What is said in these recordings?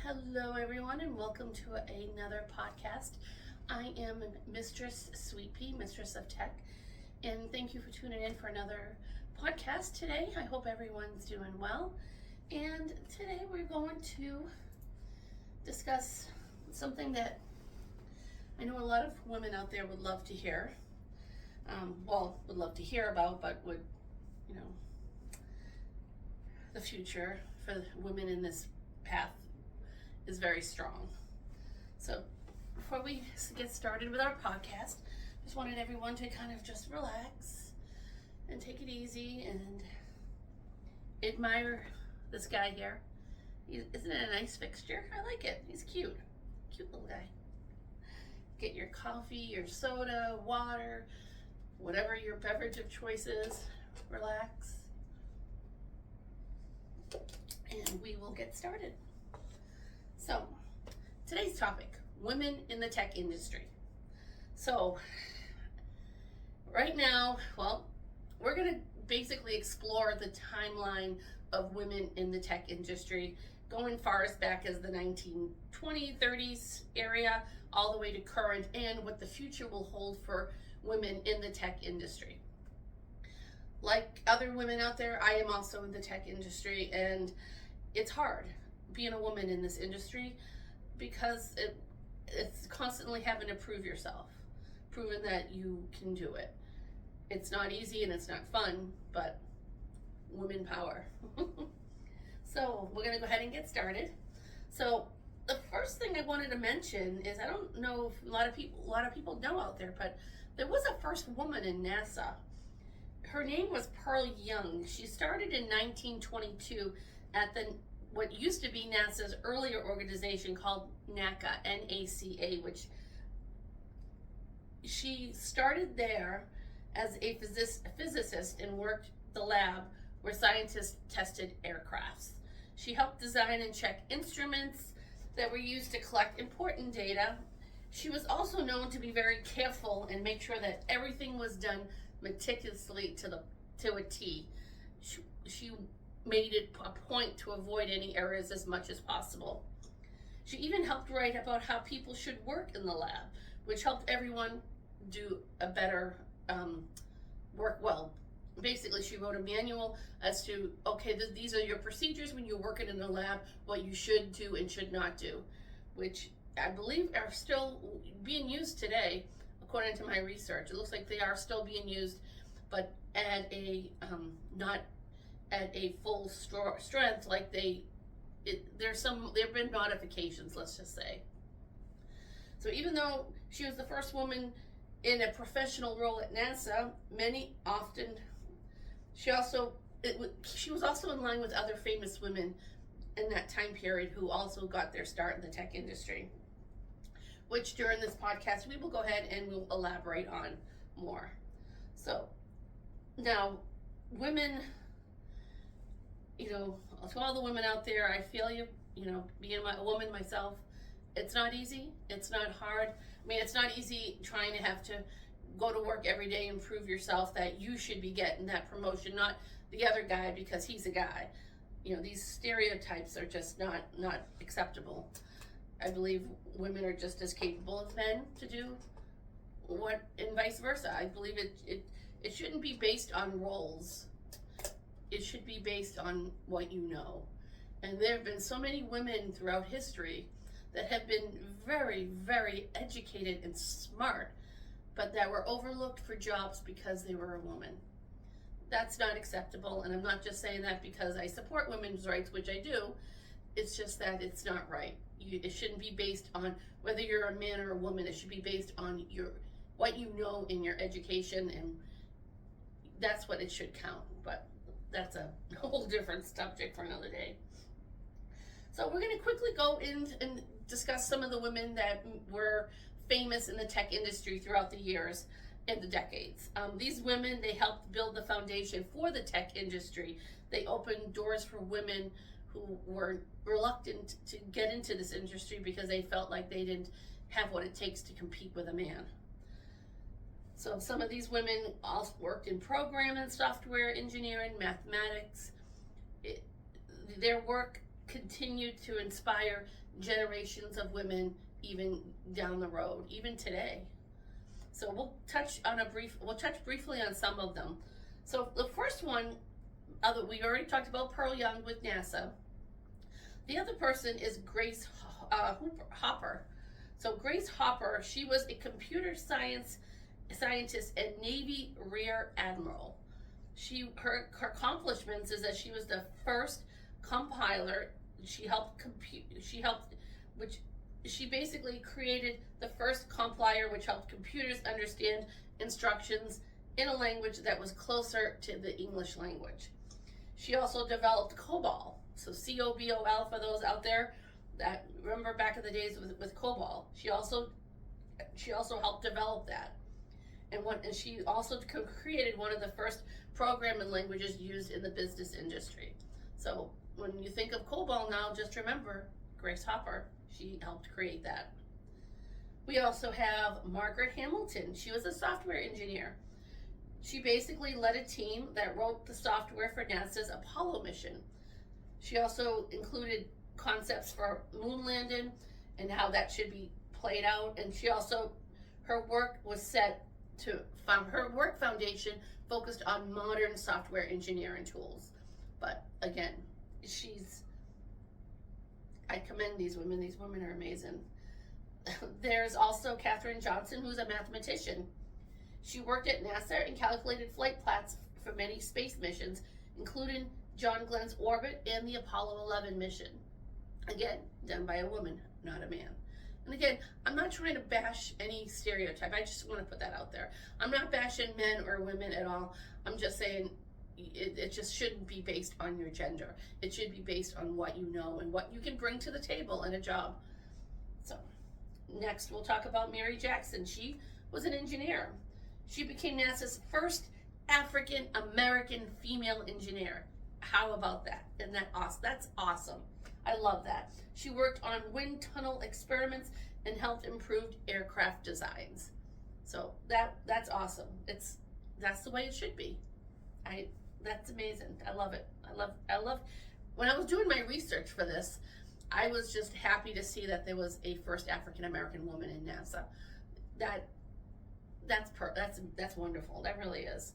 Hello, everyone, and welcome to another podcast. I am Mistress Sweet Pea, Mistress of Tech, and thank you for tuning in for another podcast today. I hope everyone's doing well. And today we're going to discuss something that I know a lot of women out there would love to hear. Would love to hear about, but would, the future for women in this path is very strong. So before we get started with our podcast, just wanted everyone to kind of just relax and take it easy and admire this guy here. Isn't it a nice fixture? I like it. He's cute. Cute little guy. Get your coffee, your soda, water, whatever your beverage of choice is. Relax. And we will get started. So, today's topic, women in the tech industry. So, right now, we're going to basically explore the timeline of women in the tech industry, going far as back as the 1920s, 30s area, all the way to current, and what the future will hold for women in the tech industry. Like other women out there, I am also in the tech industry, and it's hard being a woman in this industry because it's constantly having to prove yourself, proving that you can do it. It's not easy and it's not fun, but women power. So we're gonna go ahead and get started. So the first thing I wanted to mention is, I don't know if a lot of people know out there, but there was a first woman in NASA. Her name was Pearl Young. She started in 1922 at what used to be NASA's earlier organization called NACA, N-A-C-A, which she started there as a physicist and worked the lab where scientists tested aircrafts. She helped design and check instruments that were used to collect important data. She was also known to be very careful and make sure that everything was done meticulously to a T. She made it a point to avoid any errors as much as possible. She even helped write about how people should work in the lab, which helped everyone do a better work well. Basically, she wrote a manual as to, okay, these are your procedures when you're working in the lab, what you should do and should not do, which I believe are still being used today, according to my research. It looks like they are still being used, but at a not at a full strength. Like there have been modifications, let's just say. So even though she was the first woman in a professional role at NASA, she was also in line with other famous women in that time period who also got their start in the tech industry, which during this podcast we will go ahead and we'll elaborate on more. So now, women, to all the women out there, I feel you, being a woman myself, it's not easy, it's not hard. I mean, it's not easy trying to have to go to work every day and prove yourself that you should be getting that promotion, not the other guy because he's a guy. These stereotypes are just not acceptable. I believe women are just as capable as men to do and vice versa. I believe it shouldn't be based on roles. It should be based on what you know. And there have been so many women throughout history that have been very, very educated and smart, but that were overlooked for jobs because they were a woman. That's not acceptable, and I'm not just saying that because I support women's rights, which I do. It's just that it's not right. It shouldn't be based on whether you're a man or a woman. It should be based on what you know in your education, and that's what it should count. But that's a whole different subject for another day. So we're going to quickly go in and discuss some of the women that were famous in the tech industry throughout the years and the decades. These women, they helped build the foundation for the tech industry. They opened doors for women who were reluctant to get into this industry because they felt like they didn't have what it takes to compete with a man. So some of these women also worked in programming, software engineering, mathematics. Their work continue to inspire generations of women even down the road, even today. So we'll touch briefly on some of them. So the first one, we already talked about Pearl Young with NASA. The other person is Grace Hopper. So Grace Hopper, she was a computer scientist and Navy Rear Admiral. Her accomplishments is that she was the first compiler. She basically created the first compiler which helped computers understand instructions in a language that was closer to the English language. She also developed COBOL. So COBOL, for those out there that remember back in the days with COBOL. She also helped develop that. And she also created one of the first programming languages used in the business industry. So when you think of COBOL now, just remember Grace Hopper. She helped create that. We also have Margaret Hamilton. She was a software engineer. She basically led a team that wrote the software for NASA's Apollo mission. She also included concepts for moon landing and how that should be played out. And her work foundation focused on modern software engineering tools. But again, I commend these women. These women are amazing. There's also Katherine Johnson, who's a mathematician. She worked at NASA and calculated flight paths for many space missions, including John Glenn's orbit and the Apollo 11 mission. Again, done by a woman, not a man. And again, I'm not trying to bash any stereotype. I just want to put that out there. I'm not bashing men or women at all. I'm just saying it just shouldn't be based on your gender. It should be based on what you know and what you can bring to the table in a job. So next we'll talk about Mary Jackson. She was an engineer. She became NASA's first African American female engineer. How about that? Isn't that awesome? That's awesome. I love that. She worked on wind tunnel experiments and helped improve aircraft designs. So that's awesome. That's the way it should be. That's amazing. I love it. I love when I was doing my research for this, I was just happy to see that there was a first African American woman in NASA. That's wonderful. That really is.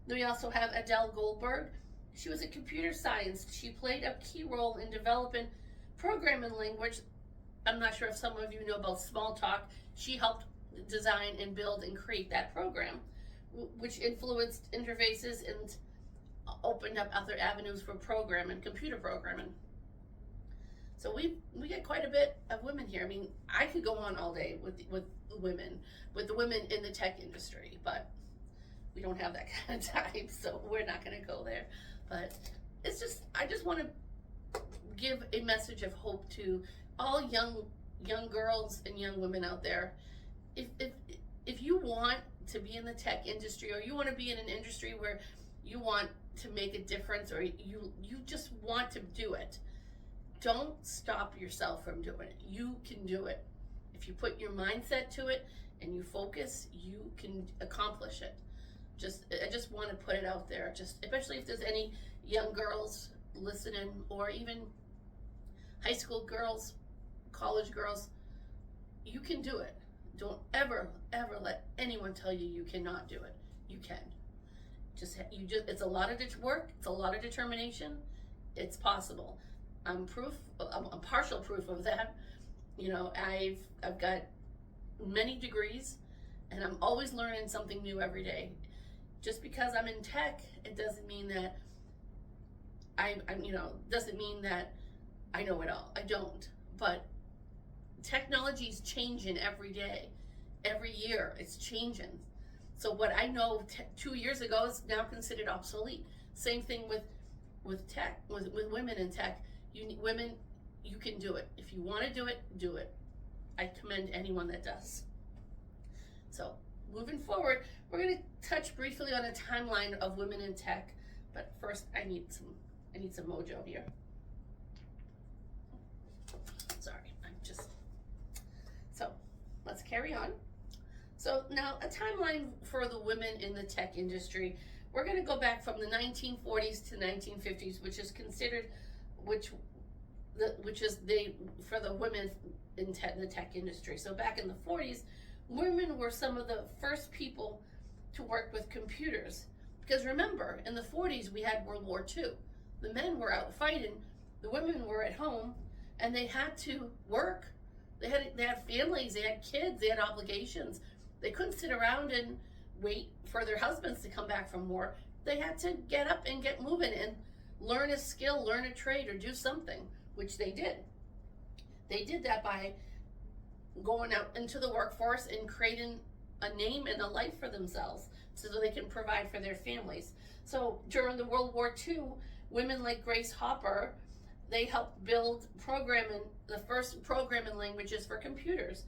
Then we also have Adele Goldberg. She was a computer scientist. She played a key role in developing programming language. I'm not sure if some of you know about Smalltalk. She helped design and build and create that program, which influenced interfaces and opened up other avenues for programming, computer programming. So we get quite a bit of women here. I mean, I could go on all day with the women in the tech industry, but we don't have that kind of time, so we're not going to go there. But I just want to give a message of hope to all young girls and young women out there. If you want to be in the tech industry, or you want to be in an industry where you want to make a difference, or you just want to do it, don't stop yourself from doing it. You can do it. If you put your mindset to it and you focus, you can accomplish it. I just want to put it out there, especially if there's any young girls listening, or even high school girls, college girls. You can do it. Don't ever let anyone tell you you cannot do it. You can. It's a lot of work. It's a lot of determination. It's possible. I'm partial proof of that. You know, I've got many degrees, and I'm always learning something new every day. Just because I'm in tech, it doesn't mean that doesn't mean that I know it all. I don't. But technology's changing every day, every year. It's changing. So what I know 2 years ago is now considered obsolete. Same thing with tech, with women in tech. Women, you can do it. If you want to do it, do it. I commend anyone that does. So moving forward, we're going to touch briefly on a timeline of women in tech, but first I need some mojo here. Sorry, so let's carry on. So now a timeline for the women in the tech industry. We're going to go back from the 1940s to 1950s, which which is for the women in the tech industry. So back in the 40s, women were some of the first people to work with computers. Because remember, in the 40s, we had World War II. The men were out fighting, the women were at home, and they had to work. They had families, they had kids, they had obligations. They couldn't sit around and wait for their husbands to come back from war. They had to get up and get moving and learn a skill, learn a trade, or do something, which they did. They did that by going out into the workforce and creating a name and a life for themselves so that they can provide for their families. So during the World War II, women like Grace Hopper, they helped build the first programming languages for computers.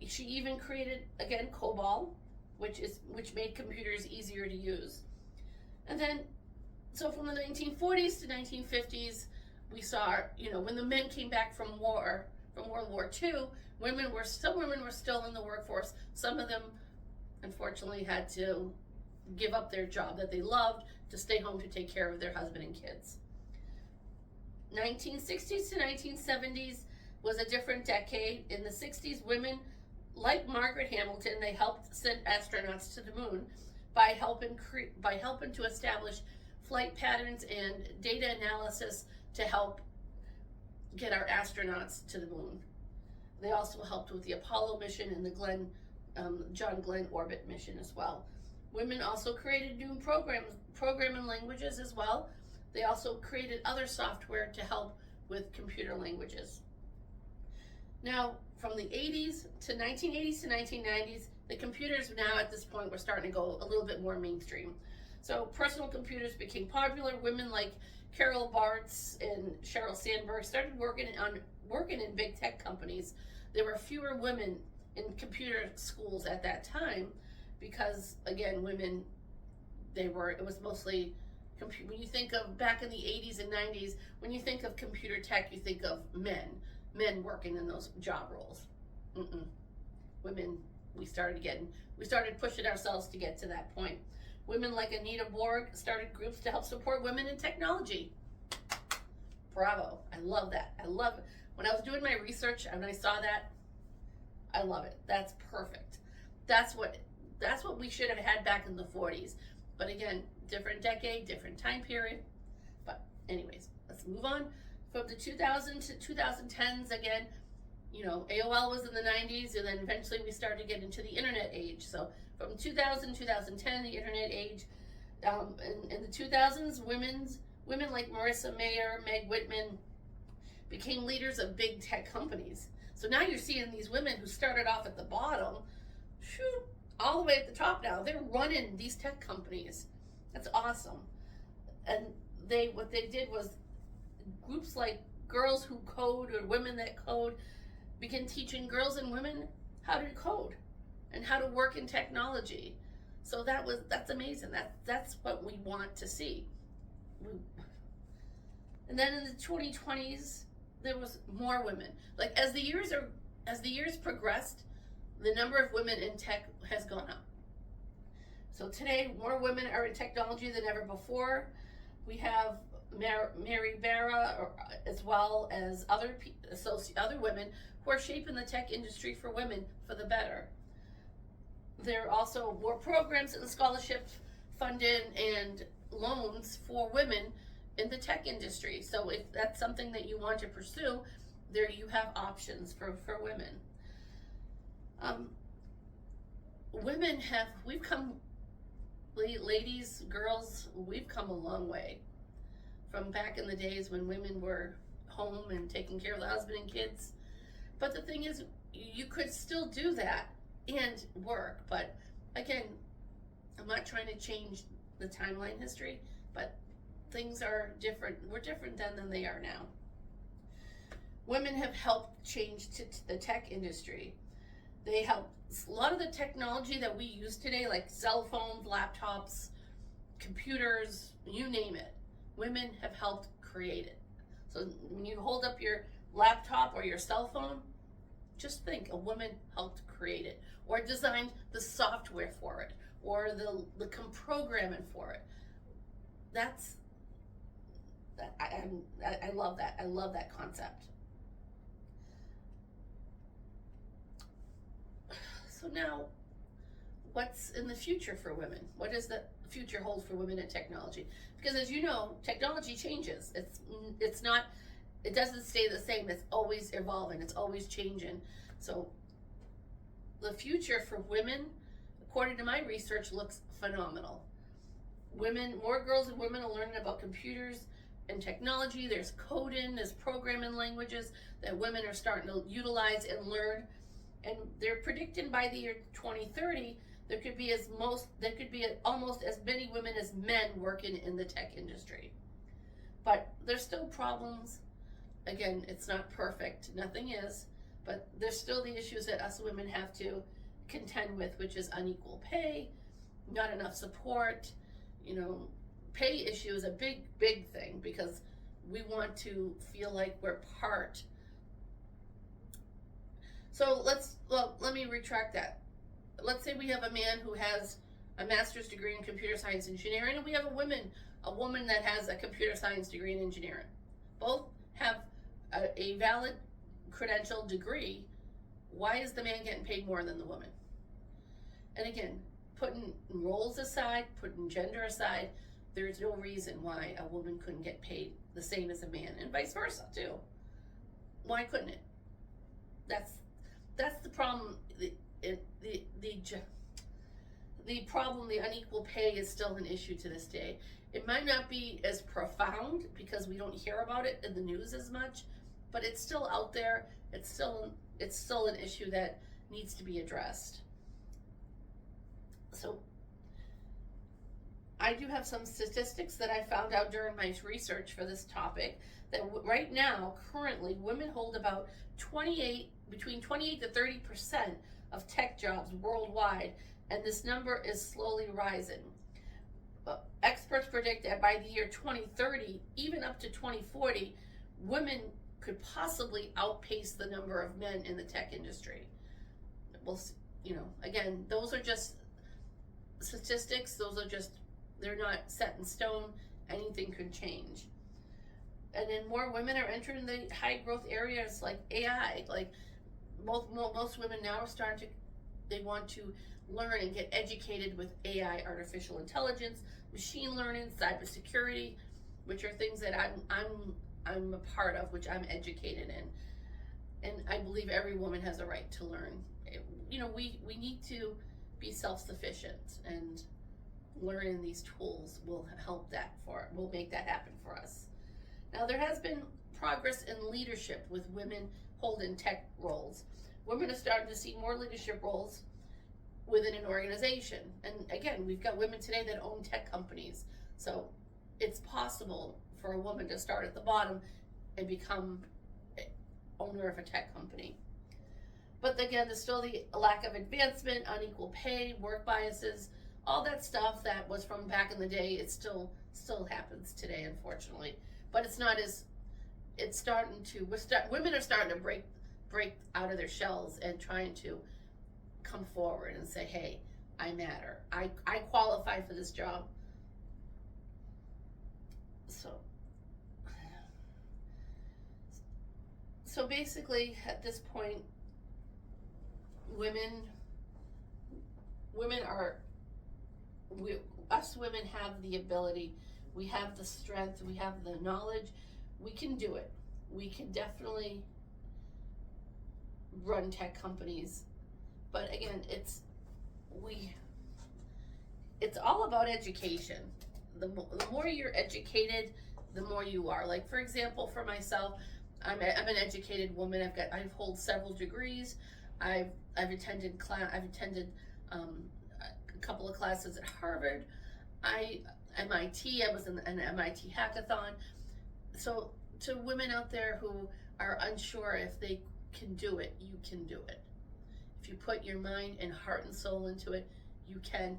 She even created, again, COBOL, which made computers easier to use. And then, so from the 1940s to 1950s, we saw, when the men came back from World War II, some women were still in the workforce. Some of them, unfortunately, had to give up their job that they loved to stay home to take care of their husband and kids. 1960s to 1970s was a different decade. In the 60s, women like Margaret Hamilton, they helped send astronauts to the moon by helping to establish flight patterns and data analysis to help get our astronauts to the moon. They also helped with the Apollo mission and the John Glenn orbit mission as well. Women also created new programming languages as well. They also created other software to help with computer languages. Now, from the 80s to 1980s to 1990s, the computers now at this point were starting to go a little bit more mainstream. So personal computers became popular. Women like Carol Bartz and Sheryl Sandberg started working in big tech companies. There were fewer women in computer schools at that time because, again, women, it was mostly, when you think of back in the 80s and 90s, when you think of computer tech, you think of men working in those job roles. Women, we started pushing ourselves to get to that point. Women like Anita Borg started groups to help support women in technology. Bravo, I love that. I love it. When I was doing my research and I saw that, I love it. That's perfect. That's what we should have had back in the 40s. But again, different decade, different time period. But anyways, let's move on. From the 2000 to 2010s, again, AOL was in the 90s, and then eventually we started to get into the internet age. So from 2000 to 2010, the internet age. In the 2000s, women like Marissa Mayer, Meg Whitman became leaders of big tech companies. So now you're seeing these women who started off at the bottom, all the way at the top now. They're running these tech companies. That's awesome. And what they did was groups like Girls Who Code or Women That Code began teaching girls and women how to code and how to work in technology. So that's amazing. That's what we want to see. And then in the 2020s, there was more women. Like as the years progressed, the number of women in tech has gone up. So today, more women are in technology than ever before. We have Mary Barra, as well as other women who are shaping the tech industry for women for the better. There are also more programs and scholarships funded and loans for women in the tech industry. So if that's something that you want to pursue, there you have options for women. We've come, ladies, girls, we've come a long way from back in the days when women were home and taking care of the husband and kids. But the thing is, you could still do that and work. But again, I'm not trying to change the timeline history, but things are different. We're different then than they are now. Women have helped change the tech industry. They help a lot of the technology that we use today, like cell phones, laptops, computers, you name it. Women have helped create it. So when you hold up your laptop or your cell phone, just think a woman helped create it, or designed the software for it, or the programming for it. I love that. I love that concept. So now, what's in the future for women? What does the future hold for women in technology? Because as you know, technology changes. It's not, it doesn't stay the same. It's always evolving. It's always changing. So the future for women, according to my research, looks phenomenal. Women, more girls and women are learning about computers and technology. There's coding, there's programming languages that women are starting to utilize and learn. And they're predicting by the year 2030, there could be almost as many women as men working in the tech industry. But there's still problems. Again, it's not perfect. Nothing is. But there's still the issues that us women have to contend with, which is unequal pay, not enough support. Pay issue is a big, big thing because we want to feel like we're part. So let me retract that. Let's say we have a man who has a master's degree in computer science engineering, and we have a woman that has a computer science degree in engineering. Both have a valid credential degree. Why is the man getting paid more than the woman? And again, putting roles aside, putting gender aside, there's no reason why a woman couldn't get paid the same as a man, and vice versa too. Why couldn't it? That's the problem. The problem, the unequal pay, is still an issue to this day. It might not be as profound because we don't hear about it in the news as much, but it's still out there. It's still an issue that needs to be addressed. So I do have some statistics that I found out during my research for this topic that right now, currently, women hold about between 28 to 30% of tech jobs worldwide, and this number is slowly rising. Experts predict that by the year 2030, even up to 2040, women could possibly outpace the number of men in the tech industry. Well, again, those are just statistics. They're not set in stone. Anything could change. And then more women are entering the high growth areas like AI. Like most women now are they want to learn and get educated with AI, artificial intelligence, machine learning, cybersecurity, which are things that I'm a part of, which I'm educated in. And I believe every woman has a right to learn. We need to be self-sufficient, and learning these tools will make that happen for us. Now, there has been progress in leadership with women holding tech roles. Women are starting to see more leadership roles within an organization. And again, we've got women today that own tech companies. So it's possible for a woman to start at the bottom and become owner of a tech company. But again, there's still the lack of advancement, unequal pay, work biases, all that stuff that was from back in the day. It still happens today, unfortunately. But it's not as, it's starting to, women are starting to break out of their shells and trying to come forward and say, hey, I matter. I qualify for this job. So basically, at this point, us women have the ability, we have the strength, we have the knowledge, we can do it. We can definitely run tech companies. But again, it's all about education. The more you're educated, the more you are. Like, for example, for myself, I'm an educated woman. I've hold several degrees. I've attended a couple of classes at Harvard. MIT. I was in an MIT hackathon. So to women out there who are unsure if they can do it, you can do it. If you put your mind and heart and soul into it, you can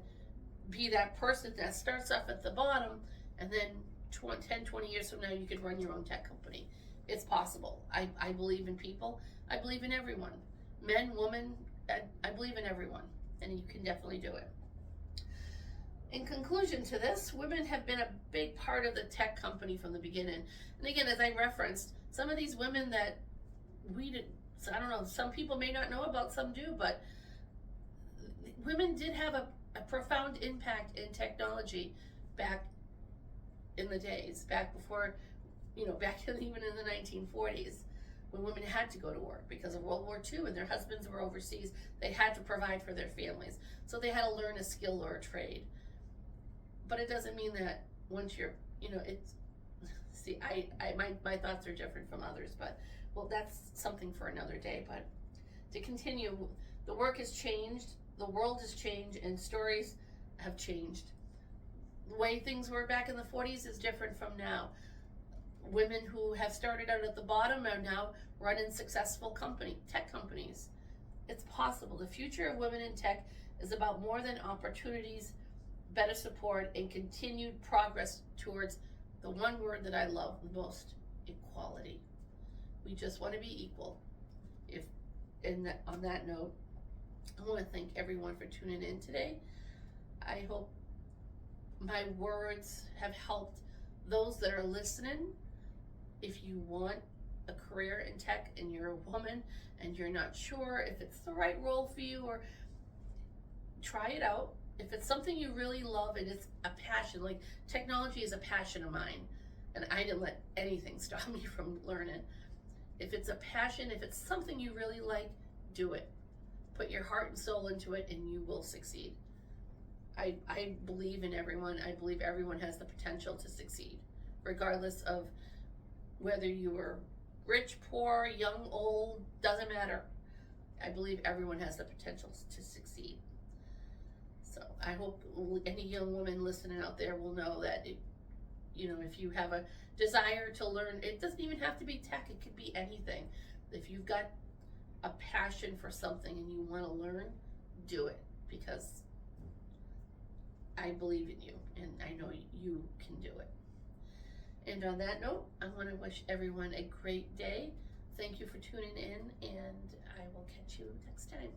be that person that starts off at the bottom, and then 10, 20 years from now, you could run your own tech company. It's possible. I believe in people. I believe in everyone. Men, women, I believe in everyone, and you can definitely do it. In conclusion to this, women have been a big part of the tech company from the beginning. And again, as I referenced, some of these women that we did, I don't know, some people may not know about, some do, but women did have a profound impact in technology back in the days, back before, back even in the 1940s, when women had to go to work because of World War II and their husbands were overseas. They had to provide for their families. So they had to learn a skill or a trade. But it doesn't mean that once you're, it's, see, my thoughts are different from others, but, well, that's something for another day. But to continue, the work has changed, the world has changed, and stories have changed. The way things were back in the 40s is different from now. Women who have started out at the bottom are now running successful tech companies. It's possible. The future of women in tech is about more than opportunities, better support, and continued progress towards the one word that I love the most: equality. We just want to be equal. On that note, I want to thank everyone for tuning in today. I hope my words have helped those that are listening. If you want a career in tech and you're a woman and you're not sure if it's the right role for you, or try it out. If it's something you really love and it's a passion, like technology is a passion of mine, and I didn't let anything stop me from learning. If it's a passion, if it's something you really like, do it. Put your heart and soul into it and you will succeed. I believe in everyone. I believe everyone has the potential to succeed, regardless of whether you were rich, poor, young, old, doesn't matter. I believe everyone has the potential to succeed. So I hope any young woman listening out there will know that, if you have a desire to learn, it doesn't even have to be tech, it could be anything. If you've got a passion for something and you want to learn, do it, because I believe in you and I know you can do it. And on that note, I want to wish everyone a great day. Thank you for tuning in, and I will catch you next time.